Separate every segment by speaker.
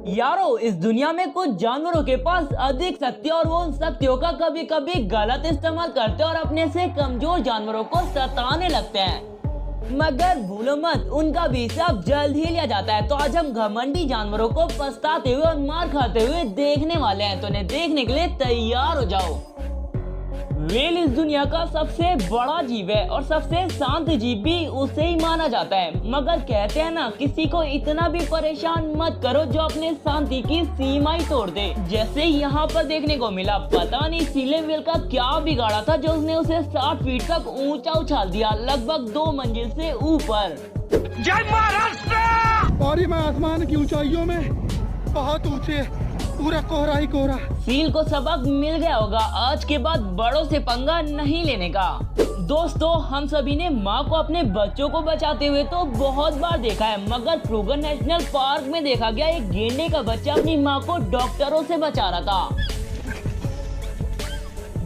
Speaker 1: यारो, इस दुनिया में कुछ जानवरों के पास अधिक शक्ति और वो उन शक्तियों का कभी कभी गलत इस्तेमाल करते हैं और अपने से कमजोर जानवरों को सताने लगते हैं। मगर भूलो मत, उनका भी हिसाब जल्द ही लिया जाता है। तो आज हम घमंडी जानवरों को पछताते हुए और मार खाते हुए देखने वाले हैं, तो इन्हें देखने के लिए तैयार हो जाओ। व्हेल इस दुनिया का सबसे बड़ा जीव है और सबसे शांत जीव भी उसे ही माना जाता है। मगर कहते हैं ना, किसी को इतना भी परेशान मत करो जो अपने शांति की सीमा ही तोड़ दे। जैसे यहाँ पर देखने को मिला, पता नहीं सीले व्हेल का क्या बिगाड़ा था जो उसने उसे 60 फीट तक ऊंचा उछाल दिया, लगभग 2 मंजिल से ऊपर।
Speaker 2: जय महाराष्ट्र!
Speaker 3: और मैं आसमान की ऊंचाइयों में बहुत ऊंचे, पूरा कोहरा ही कोहरा।
Speaker 1: सील को सबक मिल गया होगा, आज के बाद बड़ों से पंगा नहीं लेने का। दोस्तों, हम सभी ने माँ को अपने बच्चों को बचाते हुए तो बहुत बार देखा है, मगर क्रूगर नेशनल पार्क में देखा गया एक गेंडे का बच्चा अपनी माँ को डॉक्टरों से बचा रहा था।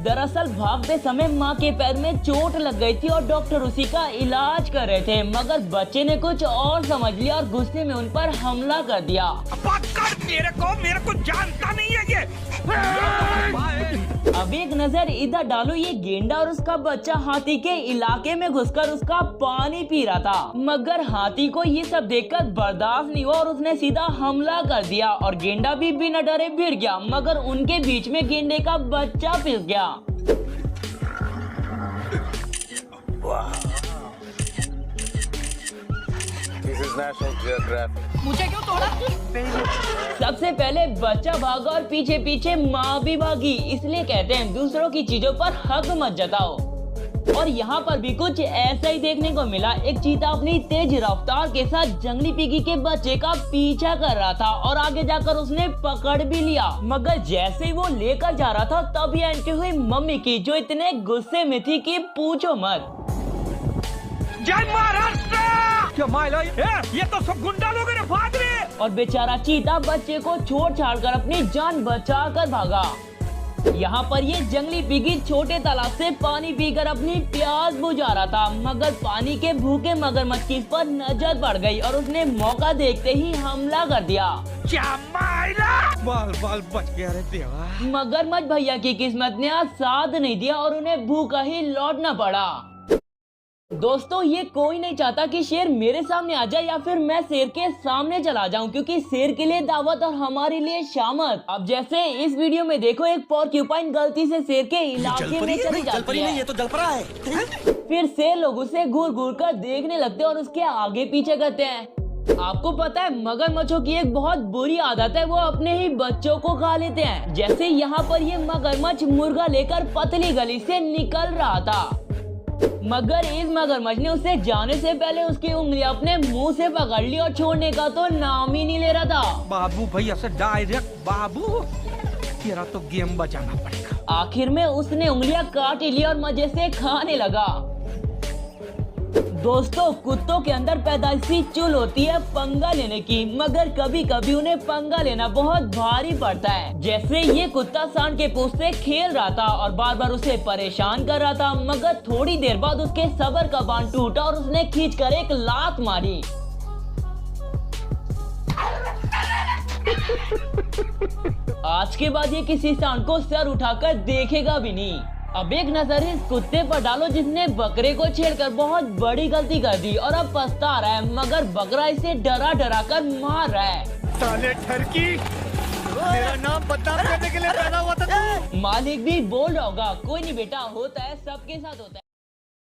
Speaker 1: दरअसल भागते समय माँ के पैर में चोट लग गई थी और डॉक्टर उसी का इलाज कर रहे थे, मगर बच्चे ने कुछ और समझ लिया और गुस्से में उन पर हमला कर दिया।
Speaker 2: मेरे को जानता नहीं है ये।
Speaker 1: अब एक नजर इधर डालो, ये गेंडा और उसका बच्चा हाथी के इलाके में घुसकर उसका पानी पी रहा था, मगर हाथी को ये सब देखकर बर्दाश्त नहीं हुआ और उसने सीधा हमला कर दिया और गेंडा भी बिना डरे भिड़ गया, मगर उनके बीच में गेंडे का बच्चा फिस गया।
Speaker 2: मुझे क्यों तोड़ा?
Speaker 1: सबसे पहले बच्चा भागा और पीछे पीछे माँ भी भागी। इसलिए कहते हैं दूसरों की चीजों पर हक मत जताओ। और यहाँ पर भी कुछ ऐसा ही देखने को मिला। एक चीता अपनी तेज रफ्तार के साथ जंगली पिगी के बच्चे का पीछा कर रहा था और आगे जाकर उसने पकड़ भी लिया, मगर जैसे ही वो लेकर जा रहा था तभी एंट्री हुई मम्मी की, जो इतने गुस्से में थी कि पूछो मत।
Speaker 2: जय महाराष्ट्र! क्या माइला, ये तो सब गुंडा लोग हैं, भाग रहे।
Speaker 1: और बेचारा चीता बच्चे को छोड़ छाड़ कर अपनी जान बचा कर भागा। यहाँ पर ये जंगली पिगी छोटे तालाब से पानी पीकर अपनी प्यास बुझा रहा था, मगर पानी के भूखे मगरमच्छ की इस पर नजर पड़ गई और उसने मौका देखते ही हमला कर दिया।
Speaker 2: बाल बाल बच गया रे देवा।
Speaker 1: मगरमच्छ भैया की किस्मत ने आज साथ नहीं दिया और उन्हें भूखा ही लौटना पड़ा। दोस्तों, ये कोई नहीं चाहता कि शेर मेरे सामने आ जाए या फिर मैं शेर के सामने चला जाऊं, क्योंकि शेर के लिए दावत और हमारे लिए शामत। अब जैसे इस वीडियो में देखो, एक पोर्क्यूपाइन गलती से शेर के इलाके में चली जाती है।
Speaker 2: ये तो जलपरा है।
Speaker 1: फिर शेर लोग उसे घूर घूर कर देखने लगते हैं और उसके आगे पीछे करते हैं। आपको पता है, मगरमच्छों की एक बहुत बुरी आदत है, वो अपने ही बच्चों को खा लेते हैं। जैसे यहाँ पर ये मगरमच्छ मुर्गा लेकर पतली गली से निकल रहा था, मगर इस मगरमच्छ ने उससे जाने से पहले उसकी उंगलियां अपने मुंह से पकड़ ली और छोड़ने का तो नाम ही नहीं ले रहा था।
Speaker 2: बाबू भैया से डायरेक्ट, बाबू तेरा तो गेम बचाना पड़ेगा।
Speaker 1: आखिर में उसने उंगलियां काट ली और मजे से खाने लगा। दोस्तों, कुत्तों के अंदर पैदाइशी चुल होती है पंगा लेने की, मगर कभी कभी उन्हें पंगा लेना बहुत भारी पड़ता है। जैसे ये कुत्ता सांड के पूंछ से खेल रहा था और बार बार उसे परेशान कर रहा था, मगर थोड़ी देर बाद उसके सब्र का बांध टूटा और उसने खींचकर एक लात मारी। आज के बाद ये किसी सांड को सर उठाकर देखेगा भी नहीं। अब एक नजर इस कुत्ते पर डालो जिसने बकरे को छेड़कर बहुत बड़ी गलती कर दी और अब पछता रहा है, मगर बकरा इसे डरा डरा कर मार रहा है।
Speaker 2: साले ठरकी, मेरा नाम बदनाम करने के लिए पैदा हुआ था तू।
Speaker 1: मालिक भी बोल रहा होगा, कोई नहीं बेटा, होता है, सबके साथ होता है।